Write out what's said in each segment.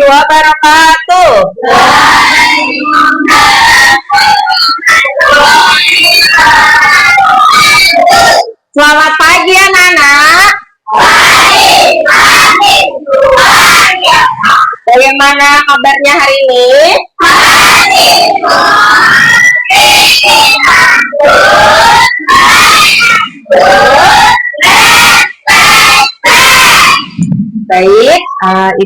wabarakatuh. Selamat pagi anak-anak. Bagaimana kabarnya hari ini? Baik,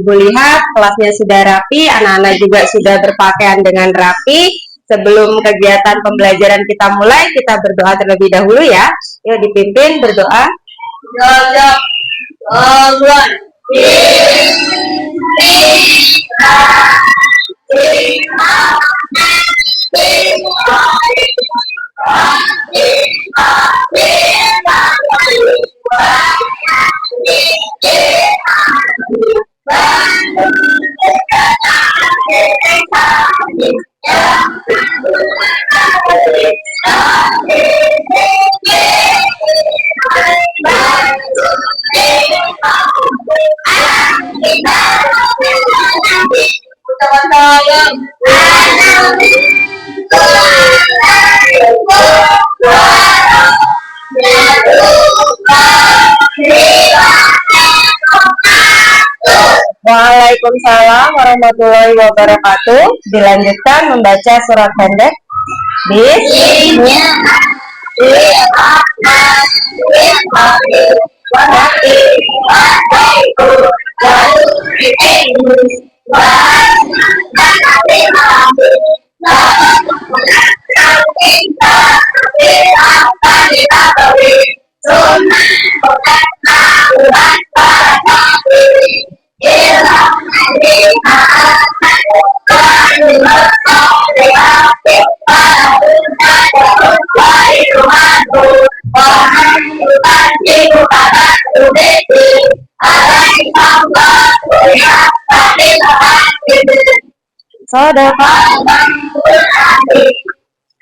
Ibu lihat kelasnya sudah rapi, anak-anak juga sudah berpakaian dengan rapi. Sebelum kegiatan pembelajaran kita mulai, kita berdoa terlebih dahulu ya. Yuk dipimpin berdoa. Waalaikumsalam warahmatullahi wabarakatuh. Dilanjutkan membaca surat pendek.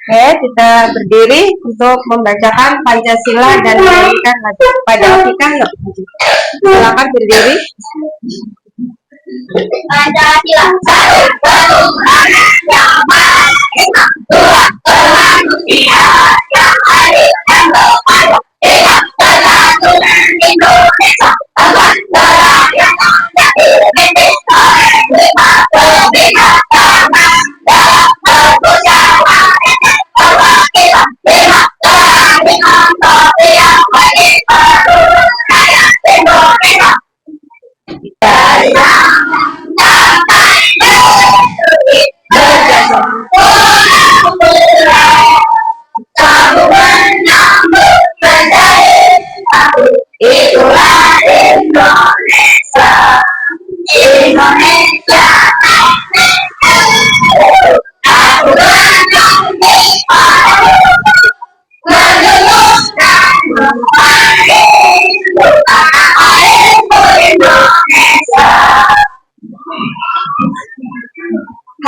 Oke, kita berdiri untuk membacakan Pancasila dan menyanyikan lagu. Pada Afika, yuk. Silakan berdiri. Pancasila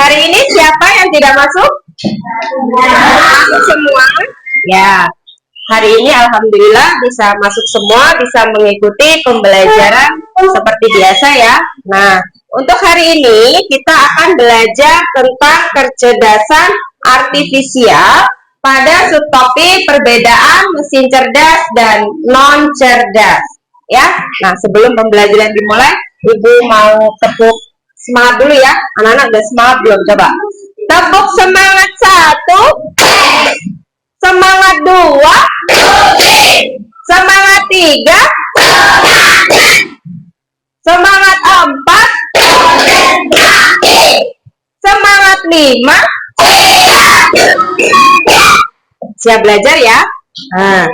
hari ini siapa yang tidak masuk? Masuk semua? Ya. Hari ini alhamdulillah bisa masuk semua, bisa mengikuti pembelajaran seperti biasa ya. Nah, untuk hari ini kita akan belajar tentang kecerdasan artifisial pada subtopik perbedaan mesin cerdas dan non cerdas. Ya. Nah, sebelum pembelajaran dimulai, Ibu mau tepuk semangat dulu ya. Anak-anak udah semangat belum? Coba. Tepuk semangat 1. Semangat 2. Semangat 3. Semangat 4. Semangat 5. Siap belajar ya? Nah,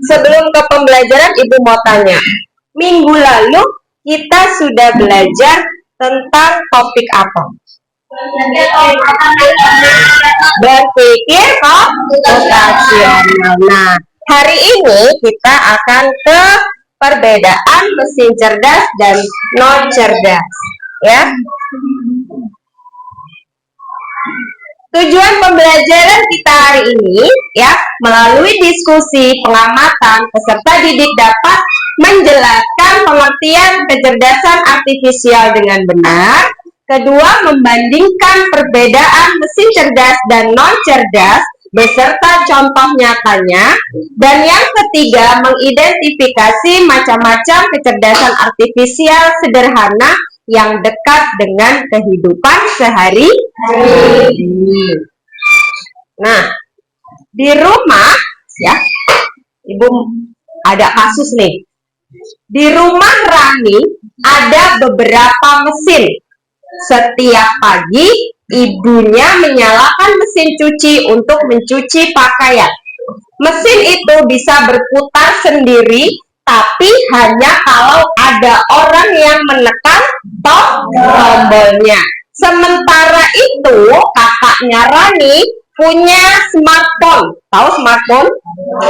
sebelum ke pembelajaran Ibu mau tanya. Minggu lalu kita sudah belajar tentang topik apa? Berpikir komputasional. Nah, hari ini kita akan ke perbedaan mesin cerdas dan non cerdas, ya. Tujuan pembelajaran kita hari ini, ya, melalui diskusi, pengamatan, peserta didik dapat menjelaskan pengertian kecerdasan artifisial dengan benar, Kedua, membandingkan perbedaan mesin cerdas dan non cerdas beserta contoh nyatanya. Dan yang ketiga, mengidentifikasi macam-macam kecerdasan artifisial sederhana yang dekat dengan kehidupan sehari-hari. Nah, di rumah ya, Ibu ada kasus nih. Di rumah Rani ada beberapa mesin. Setiap pagi ibunya menyalakan mesin cuci untuk mencuci pakaian. Mesin itu bisa berputar sendiri, tapi hanya kalau ada orang yang menekan tombolnya. Sementara itu, kakaknya Rani punya smartphone. Tahu smartphone?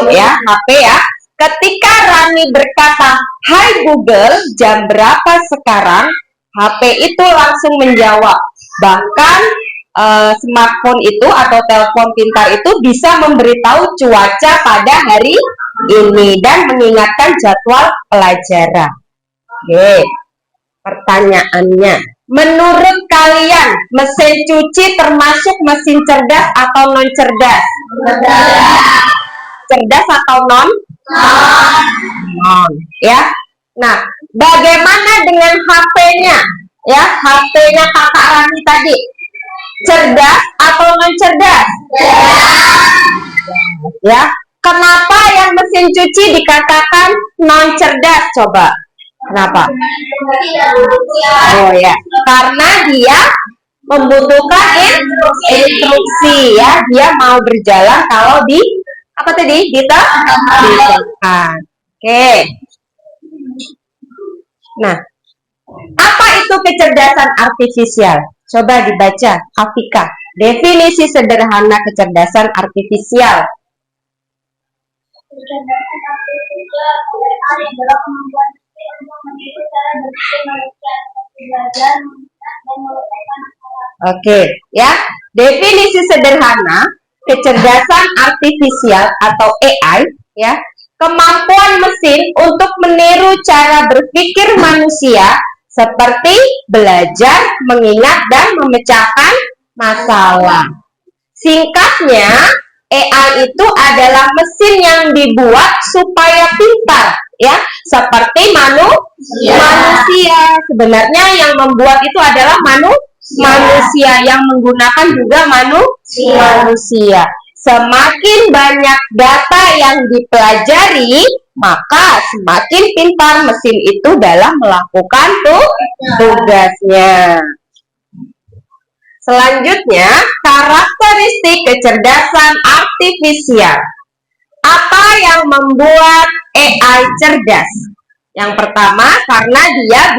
Ya, HP ya. Ketika Rani berkata, "Hai Google, jam berapa sekarang?" HP itu langsung menjawab. Bahkan smartphone itu atau telepon pintar itu bisa memberitahu cuaca pada hari ini dan mengingatkan jadwal pelajaran. Oke, pertanyaannya, menurut kalian mesin cuci termasuk mesin cerdas atau non cerdas? Cerdas atau non? Non, ya. Nah, bagaimana dengan HP-nya? Ya, HP-nya kakak Rani tadi. Cerdas atau non cerdas? Ya, kenapa yang mesin cuci dikatakan non cerdas? Coba, kenapa? Oh ya, karena dia membutuhkan instruksi ya. Dia mau berjalan kalau di apa tadi? Ditekan. Oke. Nah, apa itu kecerdasan artifisial? Coba dibaca, Afika. Definisi sederhana kecerdasan artifisial. Kecerdasan artifisial adalah kemampuan untuk meniru cara berpikir manusia, belajar, dan menyelesaikan masalah. Oke, ya. Definisi sederhana kecerdasan artifisial atau AI, ya. Kemampuan mesin untuk meniru cara berpikir manusia seperti belajar, mengingat, dan memecahkan masalah. Singkatnya, AI itu adalah mesin yang dibuat supaya pintar, ya, seperti manusia. Sebenarnya yang membuat itu adalah manusia, yang menggunakan juga manusia. Semakin banyak data yang dipelajari, maka semakin pintar mesin itu dalam melakukan tugasnya. Selanjutnya, karakteristik kecerdasan artifisial. Apa yang membuat AI cerdas? Yang pertama, karena dia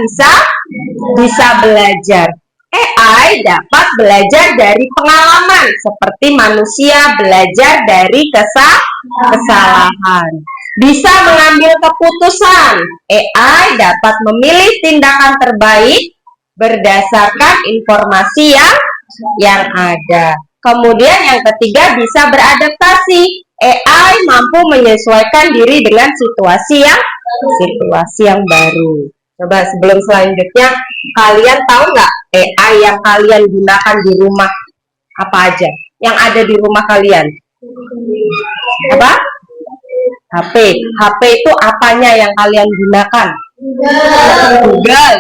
bisa belajar. AI dapat belajar dari pengalaman, seperti manusia belajar dari kesalahan. Bisa mengambil keputusan. AI dapat memilih tindakan terbaik berdasarkan informasi yang ada. Kemudian yang ketiga, bisa beradaptasi. AI mampu menyesuaikan diri dengan situasi yang baru. Coba sebelum selanjutnya, kalian tahu nggak AI yang kalian gunakan di rumah apa aja? Yang ada di rumah kalian? Apa? HP. HP itu apanya yang kalian gunakan? Google.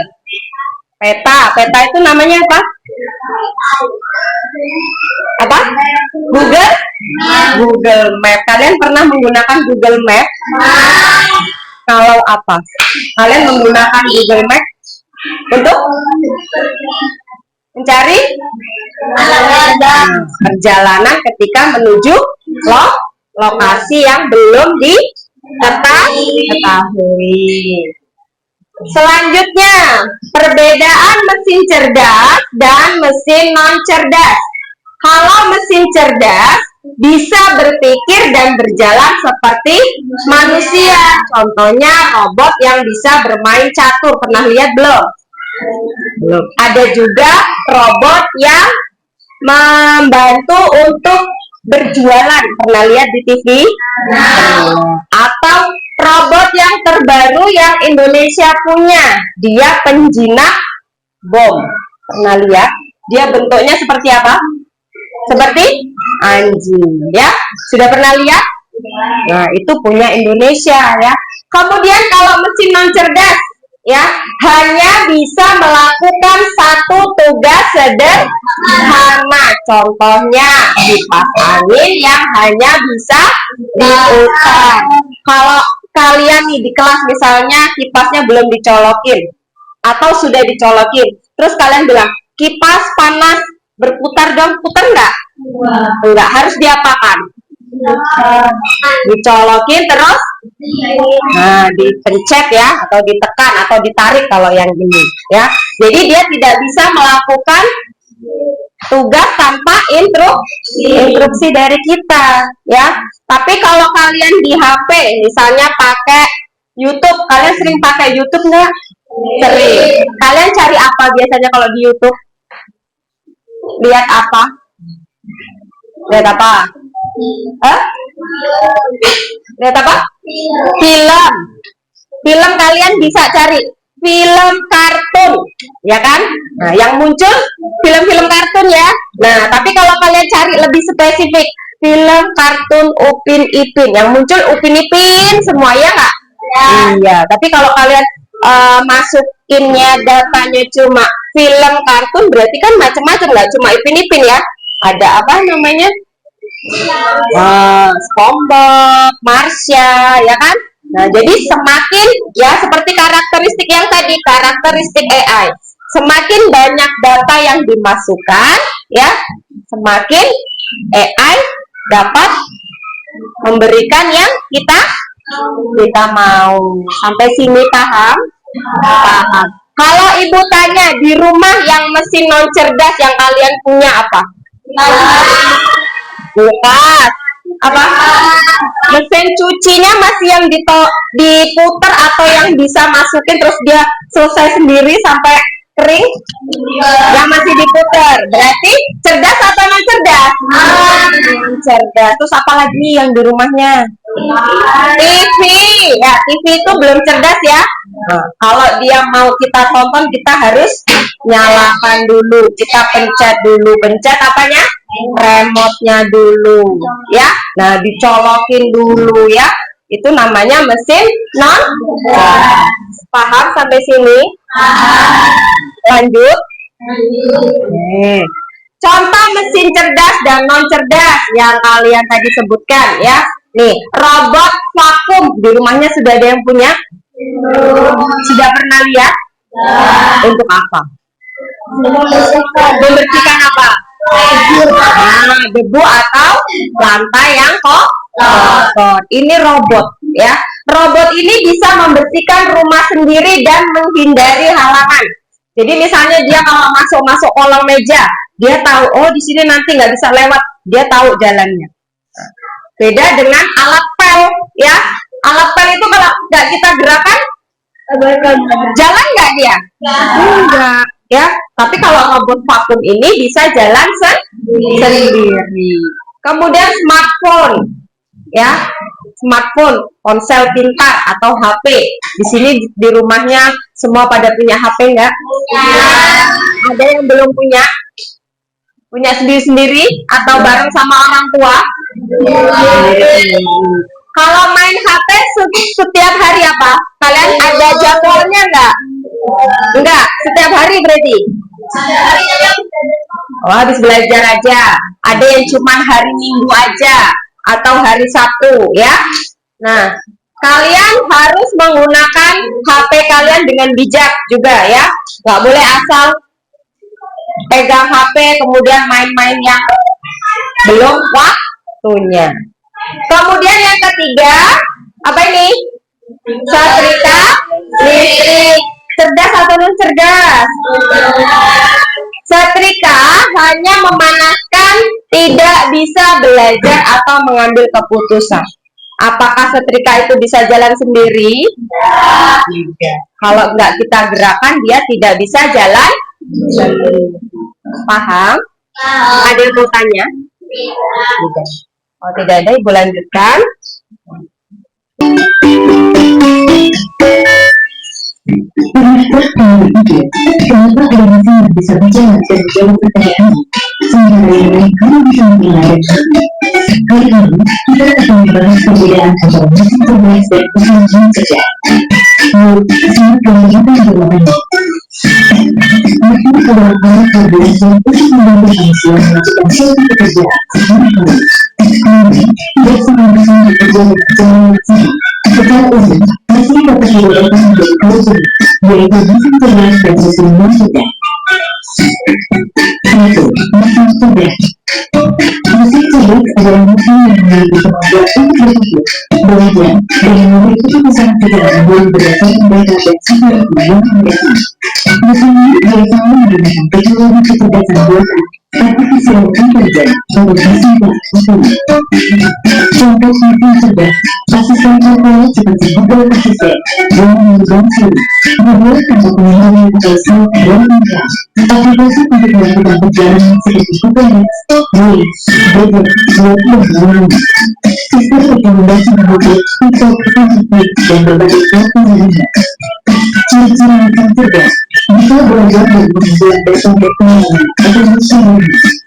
Peta itu namanya apa? Apa? Google Map. Kalian pernah menggunakan Google Map? Kalau apa? Kalian menggunakan Google Map untuk mencari perjalanan ketika menuju lokasi yang belum diketahui. Selanjutnya, perbedaan mesin cerdas dan mesin non cerdas. Kalau mesin cerdas bisa berpikir dan berjalan seperti manusia. Contohnya robot yang bisa bermain catur. Pernah lihat belum? Belum. Ada juga robot yang membantu untuk berjualan. Pernah lihat di TV? Atau robot yang terbaru yang Indonesia punya, dia penjinak bom. Pernah lihat? Dia bentuknya seperti apa? Seperti anjing, ya. Sudah pernah lihat? Nah, itu punya Indonesia, ya. Kemudian kalau mesin non cerdas, ya, hanya bisa melakukan satu tugas sederhana. Contohnya kipas angin yang hanya bisa diputar. Kalau kalian nih di kelas misalnya kipasnya belum dicolokin atau sudah dicolokin, terus kalian bilang kipas panas berputar dong, putar enggak? Enggak, harus diapakan? Dicolokin terus dipencet ya, atau ditekan atau ditarik kalau yang ini ya. Jadi dia tidak bisa melakukan tugas tanpa instruksi dari kita ya. Tapi kalau kalian di HP misalnya pakai YouTube, kalian sering pakai YouTube nggak? Sering. Kalian cari apa biasanya kalau di YouTube? Lihat apa? Lihat apa? Lihat apa? Film. Film kalian bisa cari film kartun, ya kan? Nah, yang muncul film-film kartun ya. Nah, tapi kalau kalian cari lebih spesifik, film kartun Upin Ipin, yang muncul Upin Ipin semua ya nggak? Iya. Tapi kalau kalian masukinnya datanya cuma film kartun, berarti kan macam-macam, nggak cuma Upin Ipin ya. Ada apa namanya? SpongeBob, Marsha, ya kan? Nah, jadi semakin ya seperti karakteristik yang tadi, karakteristik AI, semakin banyak data yang dimasukkan, ya, semakin AI dapat memberikan yang kita mau. Sampai sini paham? Paham. Kalau ibu tanya di rumah yang mesin non cerdas yang kalian punya apa? Kulkas. Apa? Mesin cucinya masih yang diputar atau yang bisa masukin terus dia selesai sendiri sampai kering? Yang masih diputar. Berarti cerdas atau non cerdas? Cerdas. Terus apa lagi yang di rumahnya? TV. Ya, TV itu belum cerdas ya. Nah, kalau dia mau kita tonton, kita harus nyalakan dulu. Kita pencet dulu. Pencet apanya? Remote-nya dulu ya. Nah, dicolokin dulu ya. Itu namanya mesin non cerdas. Paham sampai sini? Lanjut. Contoh mesin cerdas dan non cerdas yang kalian tadi sebutkan ya. Nih, robot vakum di rumahnya sudah ada yang punya? Sudah pernah lihat? Untuk apa? Membersihkan apa? Debu atau lantai yang kotor. Ini robot ya. Robot ini bisa membersihkan rumah sendiri dan menghindari halangan. Jadi misalnya dia kalau masuk kolong meja, dia tahu di sini nanti nggak bisa lewat, dia tahu jalannya. Beda dengan alat pel ya. Alat pel itu kalau nggak kita gerakan, jalan nggak dia? Enggak. Ya, tapi kalau robot vakum ini bisa jalan sendiri. Kemudian smartphone, ya, smartphone, ponsel pintar atau HP. Di sini di rumahnya semua pada punya HP nggak? Ada yang belum punya? Punya sendiri-sendiri atau bareng sama orang tua? Kalau main HP setiap hari apa? Kalian ada jadwalnya nggak? Enggak, setiap hari berarti. Habis belajar aja. Ada yang cuma hari Minggu aja atau hari Sabtu ya. Nah, kalian harus menggunakan HP kalian dengan bijak juga ya. Nggak boleh asal pegang HP kemudian main-main yang belum waktunya. Kemudian yang ketiga, apa ini? Setrika listrik. Cerdas atau non cerdas? Setrika hanya memanaskan, tidak bisa belajar atau mengambil keputusan. Apakah setrika itu bisa jalan sendiri? Tidak. Kalau nggak kita gerakan, dia tidak bisa jalan sendiri. Paham? Ada yang mau tanya? Tidak. Oh, tidak ada, Ibu lanjutkan. Kenapa ada mesin yang bisa bicara dan menjawab pertanyaan? Sementara yang lain kamu bisa menilai. Kali ini, kita akan membahas perbedaan antara mesin cerdas dan mesin cerdas. Yuk, simak dan dengarkan jawabannya. Mesin adalah alat yang berfungsi untuk membantu manusia melakukan suatu pekerjaan. Namun, tidak semua mesin bekerja secara maksimal. Secara umum, mesin dapat dibedakan menjadi dua jenis, yaitu mesin cerdas dan mesin non-cerdas. 1. Mesin cerdas. Mesin cerdas adalah mesin yang memiliki kemampuan untuk berpikir, belajar, dan mengambil keputusan secara mandiri berdasarkan data dan simulasi yang dimiliki. Mesin ini biasanya menggunakan teknologi kecerdasan buatan, artificial intelligence, atau mesin kelas. Contoh mesin cerdas, asisten virtual seperti Google Assistant, Google Siri, Google tanpa pengenalan atau self learning class, aplikasi untuk melakukan perjalanan seperti Google Maps, Waze, Google, Web, dan lainnya. Sistem rekomendasi Google, TikTok, Facebook, dan berbagai platform lainnya. Ciri-ciri mesin cerdas bisa belajar dari pengambilan data teknologi atau mesin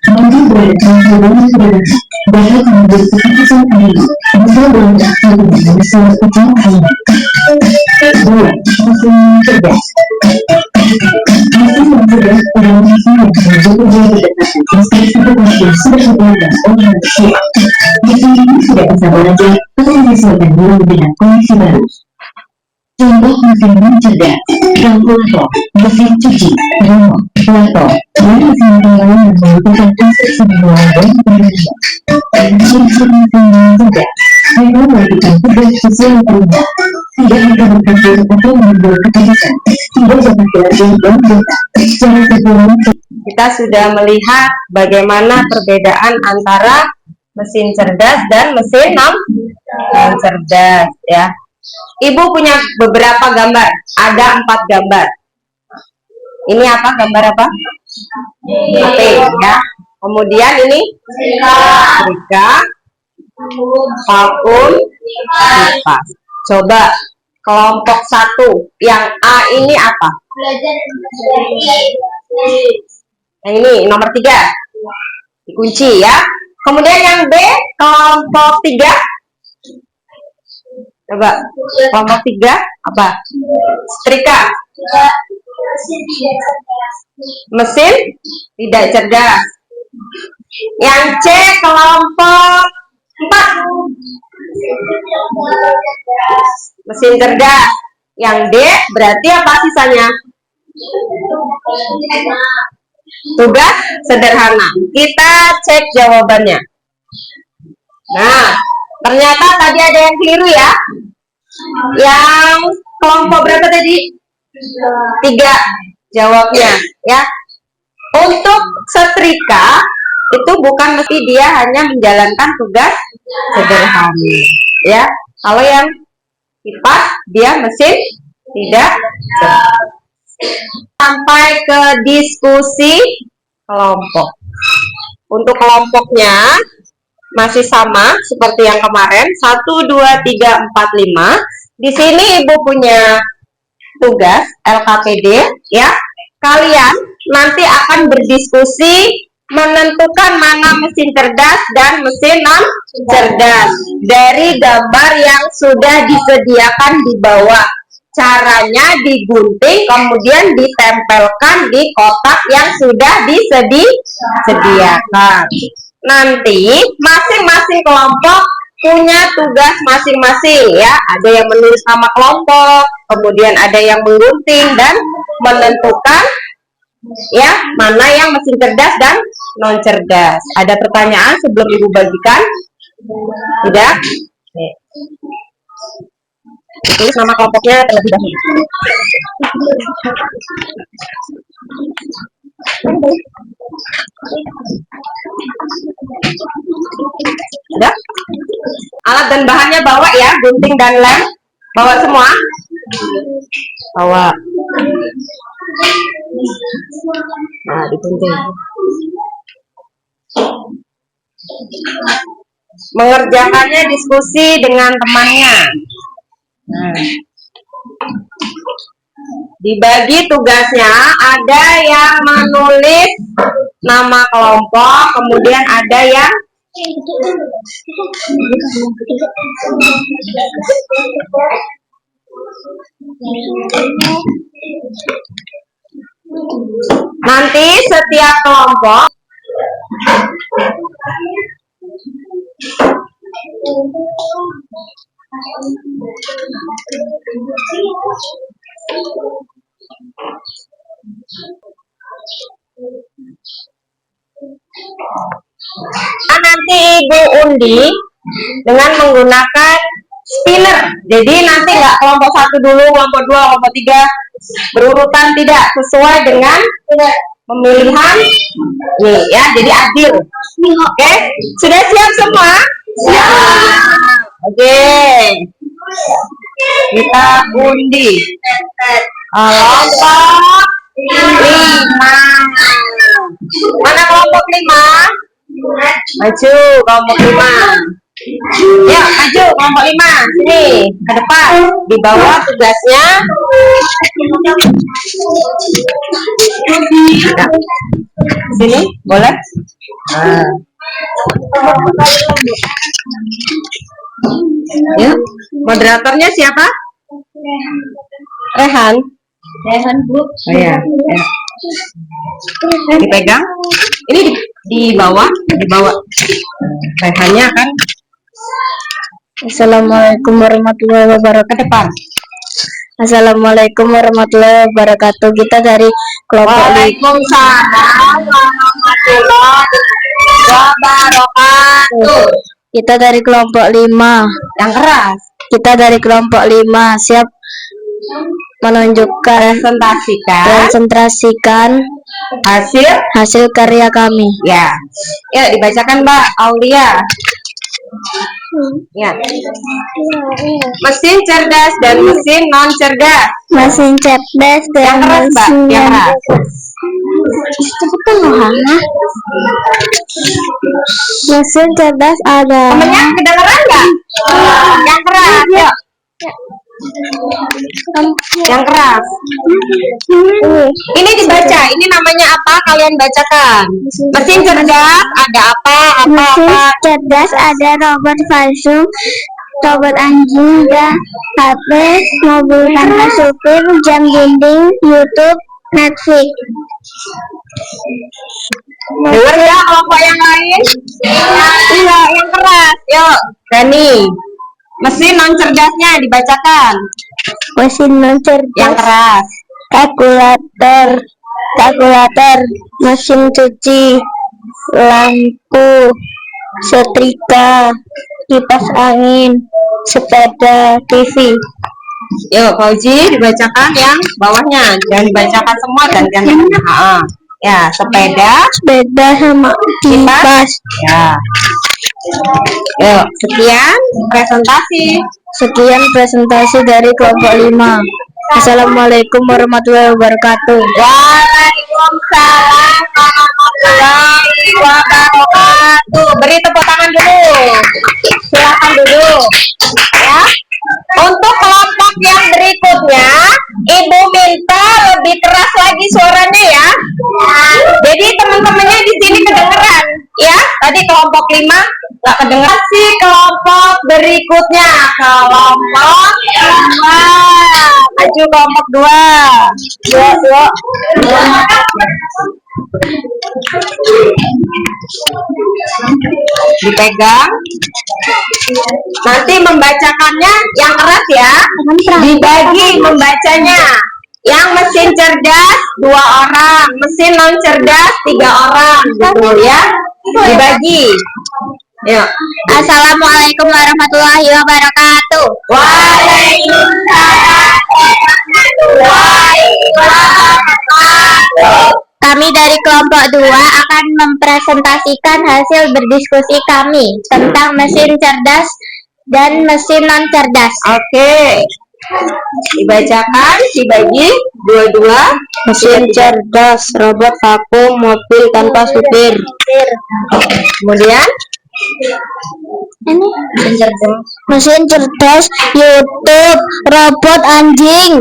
mampu beradaptasi dengan sederhana, dapat mengambil keputusan sendiri, bisa berinteraksi dengan manusia secara alami. 2. Mesin cerdas. Mesin cerdas adalah mesin yang bekerja berdasarkan instruksi yang sudah dibuat oleh manusia. Mesin ini tidak bisa belajar atau menyesuaikan diri dengan kondisi baru. Contoh mesin non-cerdas, kalkulator, mesin cuci, remote, laptop, dan mesin lain yang membutuhkan instruksi manual dan pemilihan. Ciri-ciri mesin non-cerdas, mereka melakukan tugas sesuai perintah, tidak mudah berpikir atau mengambil keputusan, tidak dapat belajar dan data. Secara keseluruhan, kita sudah melihat bagaimana perbedaan antara mesin cerdas dan mesin non-cerdas, ya. Ibu punya beberapa gambar, ada 4 gambar. Ini apa? Gambar apa? HP, ya. Kemudian ini setrika, vakum, kipas. Coba kelompok 1, yang A ini apa? Yang ini nomor 3, dikunci ya. Kemudian yang B, kelompok 3. Coba kelompok 3 apa? Setrika. Mesin tidak cerdas. Yang C, kelompok 4. Mesin cerdas. Yang D berarti apa sisanya? Tugas sederhana. Kita cek jawabannya. Nah, ternyata tadi ada yang keliru ya. Yang kelompok berapa tadi? 3 jawabnya ya. Untuk setrika itu bukan mesti dia hanya menjalankan tugas sederhana ya. Kalau yang kipas dia mesin tidak cerdas. Sampai ke diskusi kelompok. Untuk kelompoknya masih sama seperti yang kemarin, 1, 2, 3, 4, 5. Di sini Ibu punya tugas LKPD ya. Kalian nanti akan berdiskusi menentukan mana mesin cerdas dan mesin non cerdas dari gambar yang sudah disediakan di bawah. Caranya digunting kemudian ditempelkan di kotak yang sudah disediakan. Nanti masing-masing kelompok punya tugas masing-masing ya. Ada yang menulis nama kelompok, kemudian ada yang menggunting dan menentukan ya mana yang mesin cerdas dan non cerdas. Ada pertanyaan sebelum Ibu bagikan? Tidak? Tulis nama kelompoknya terlebih dahulu. Sudah? Alat dan bahannya bawa ya, gunting dan lem. Bawa semua? Bawa. Nah, digunting. Mengerjakannya diskusi dengan temannya. Nah. Dibagi tugasnya, ada yang menulis nama kelompok, kemudian ada yang nanti setiap kelompok nanti Ibu undi dengan menggunakan spinner. Jadi nanti nggak kelompok 1 dulu, kelompok 2, kelompok 3 berurutan, tidak, sesuai dengan pemilihan nih ya, jadi adil. Oke, sudah siap semua? Siap. Oke, kita undi kelompok 5. Mana kelompok 5? Maju kelompok 5. Ya, maju kelompok 5. Sini ke depan. Di bawah tugasnya. Nah, sini boleh. Nah. Ya, moderatornya siapa? Rehan. Rehan, Bu. Oh ya. Dipegang. Ini di bawah, Rehannya kan. Assalamualaikum warahmatullahi wabarakatuh. Ke depan. Assalamualaikum warahmatullahi wabarakatuh. Kita dari kelompok Waalaikumsalam warahmatullahi wabarakatuh. Kita dari kelompok 5. Yang keras. Kita dari kelompok 5 siap menunjukkan presentasikan hasil karya kami. Ya. Ya, dibacakan Mbak Aulia. Ya. Mesin cerdas dan mesin non cerdas. Mesin cerdas dan yang keras, Mbak. Yang keras. Mesin cerdas ada. Temennya kedengeran nggak? Yang keras. Yuk. Yang keras. Ini dibaca. Ini namanya apa? Kalian bacakan. Mesin cerdas ada apa? Mesin cerdas ada robot palsu, robot anjing, dan HP, mobil tanpa supir, jam dinding, YouTube, Netflix. Dengar ya kelompok yang lain? Iya, yang keras. Yuk, Dani. Mesin non cerdasnya dibacakan. Mesin non cerdas. Yang keras. Kalkulator, mesin cuci, lampu, setrika, kipas angin, sepeda, TV. Yuk, Fauzi dibacakan yang bawahnya. Jangan dibacakan semua, gantian. Ya, sepeda sama kipas. Ya. Yuk, sekian presentasi dari kelompok 5. Assalamualaikum warahmatullahi wabarakatuh. Waalaikumsalam warahmatullahi wabarakatuh. Beri tepuk tangan dulu. Silakan duduk. Ya. Untuk kelompok yang berikutnya, Ibu minta lebih keras lagi suaranya ya. Jadi teman-temannya di sini kedengeran, ya. Tadi kelompok 5 nggak kedengeran sih. Kelompok berikutnya, kelompok 2. Maju kelompok 2. Yuk. Dipegang. Nanti membacakannya yang keras ya. Dibagi membacanya. Yang mesin cerdas 2 orang, mesin non cerdas 3 orang, gitu ya. Dibagi. Yuk. Assalamualaikum warahmatullahi wabarakatuh. Waalaikumsalam warahmatullahi wabarakatuh. Kami dari kelompok 2 akan mempresentasikan hasil berdiskusi kami tentang mesin cerdas dan mesin non cerdas. Oke. Dibacakan, dibagi dua-dua. Mesin cerdas, robot vakum, mobil tanpa supir. Kemudian ini mesin cerdas, YouTube, robot anjing,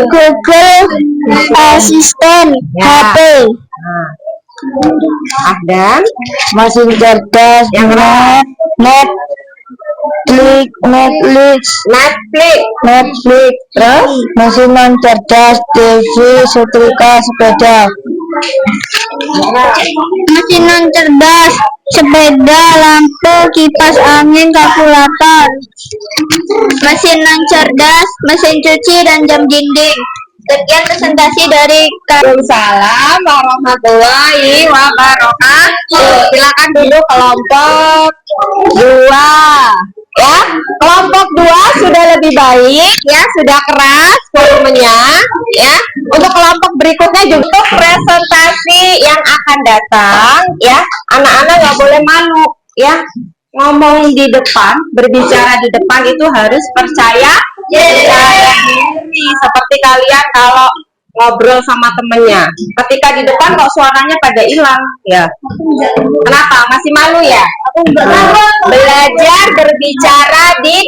Google Assistant, HP. Dan Mesin cerdas, yang Netflix, terus mesin non cerdas, TV, setrika, sepeda. Mesin non cerdas, sepeda, lampu, kipas angin, kalkulator. Mesin non cerdas, mesin cuci dan jam dinding. Sekian presentasi dari Waalaikumsalam warahmatullahi wabarakatuh. Silakan duduk kelompok 2. Ya, kelompok 2 sudah lebih baik ya, sudah keras volumenya ya. Untuk kelompok berikutnya juga untuk presentasi yang akan datang ya, anak-anak nggak boleh malu ya. Ngomong di depan, berbicara di depan itu harus percaya diri. Seperti kalian kalau ngobrol sama temennya, ketika di depan kok suaranya pada hilang ya. Kenapa? Masih malu ya? Belajar berbicara di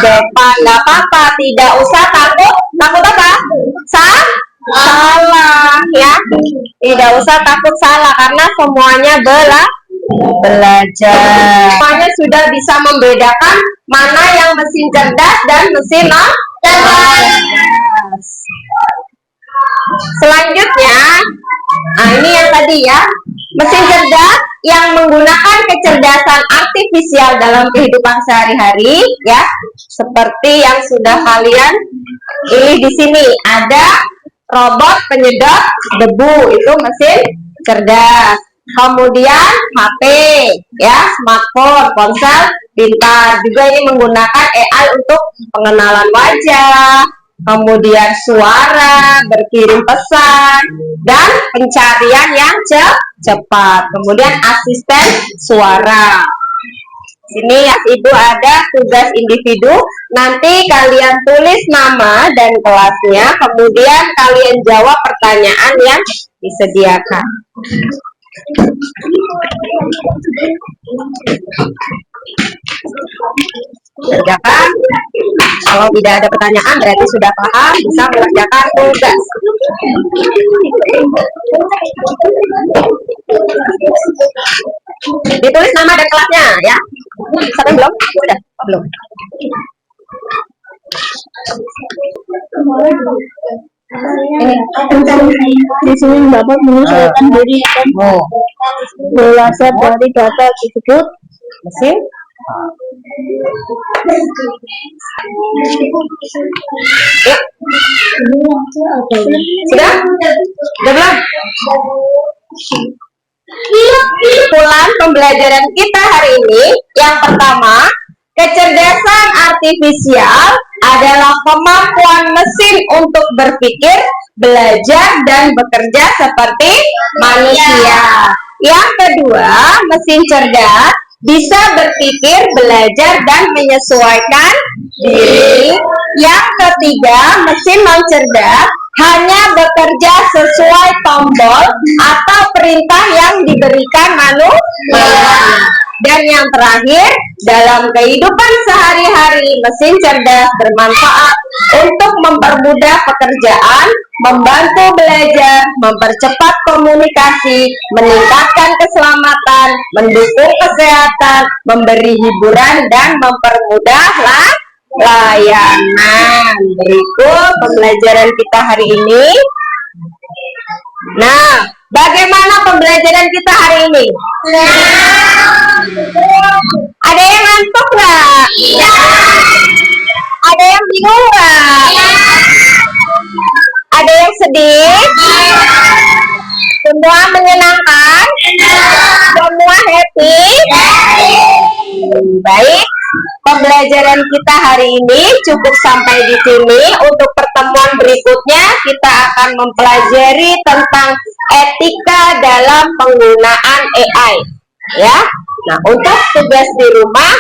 depan, nggak apa-apa, tidak usah takut. Takut apa? Salah ya. Tidak usah takut salah karena semuanya belajar. Semuanya sudah bisa membedakan mana yang mesin cerdas dan mesin non cerdas. Selanjutnya, nah ini yang tadi ya, mesin cerdas yang menggunakan kecerdasan artifisial dalam kehidupan sehari-hari ya, seperti yang sudah kalian pilih di sini. Ada robot penyedot debu, itu mesin cerdas. Kemudian HP ya, smartphone, ponsel pintar, juga ini menggunakan AI untuk pengenalan wajah, kemudian suara, berkirim pesan, dan pencarian yang cepat. Kemudian asisten suara. Sini ya Ibu ada tugas individu, nanti kalian tulis nama dan kelasnya, kemudian kalian jawab pertanyaan yang disediakan. Kerjakan. Kalau tidak ada pertanyaan berarti sudah paham, bisa mengerjakan tugas. Ditulis nama dan kelasnya ya. Sampai belum? Sudah? Belum. Di sini dapat menyesuaikan diri dan belajar dari data tersebut. Mesin ya. Sudah? Sudah belum? Kesimpulan pembelajaran kita hari ini, yang pertama, kecerdasan artifisial adalah kemampuan mesin untuk berpikir, belajar, dan bekerja seperti manusia. Yang kedua, mesin cerdas bisa berpikir, belajar, dan menyesuaikan diri. Yang ketiga, mesin non cerdas hanya bekerja sesuai tombol atau perintah yang diberikan manusia. Dan yang terakhir, dalam kehidupan sehari-hari, mesin cerdas bermanfaat untuk mempermudah pekerjaan, membantu belajar, mempercepat komunikasi, meningkatkan keselamatan, mendukung kesehatan, memberi hiburan, dan mempermudah layanan. Berikut pembelajaran kita hari ini. Nah, bagaimana pembelajaran kita hari ini? Ada yang ngantuk nggak? Ada yang bingung nggak? Ada yang sedih? Semua menyenangkan? Semua happy? Baik, pembelajaran kita hari ini cukup sampai di sini. Untuk pertemuan berikutnya kita akan mempelajari tentang etika dalam penggunaan AI ya. Nah, untuk tugas di rumah,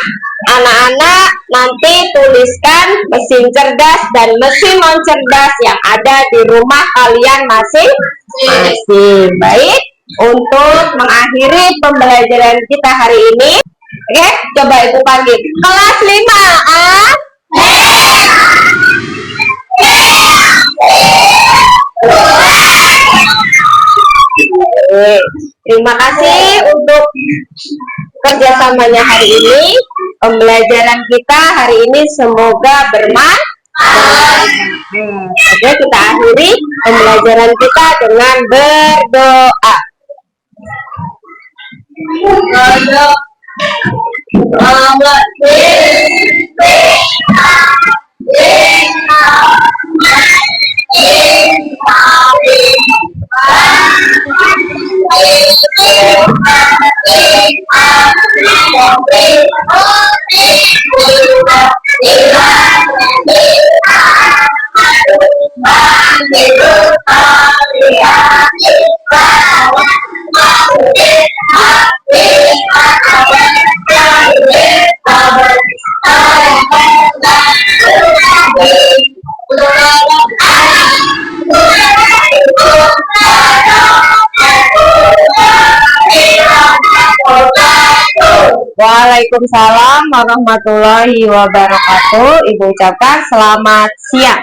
anak-anak nanti tuliskan mesin cerdas dan mesin non cerdas yang ada di rumah kalian masing-masing. Baik, untuk mengakhiri pembelajaran kita hari ini. Oke, coba Ibu panggil. Kelas 5A. Terima kasih untuk kerjasamanya hari ini. Pembelajaran kita hari ini semoga bermanfaat. Oke, kita akhiri pembelajaran kita dengan berdoa. Waalaikumsalam warahmatullahi wabarakatuh. Ibu ucapkan selamat siang.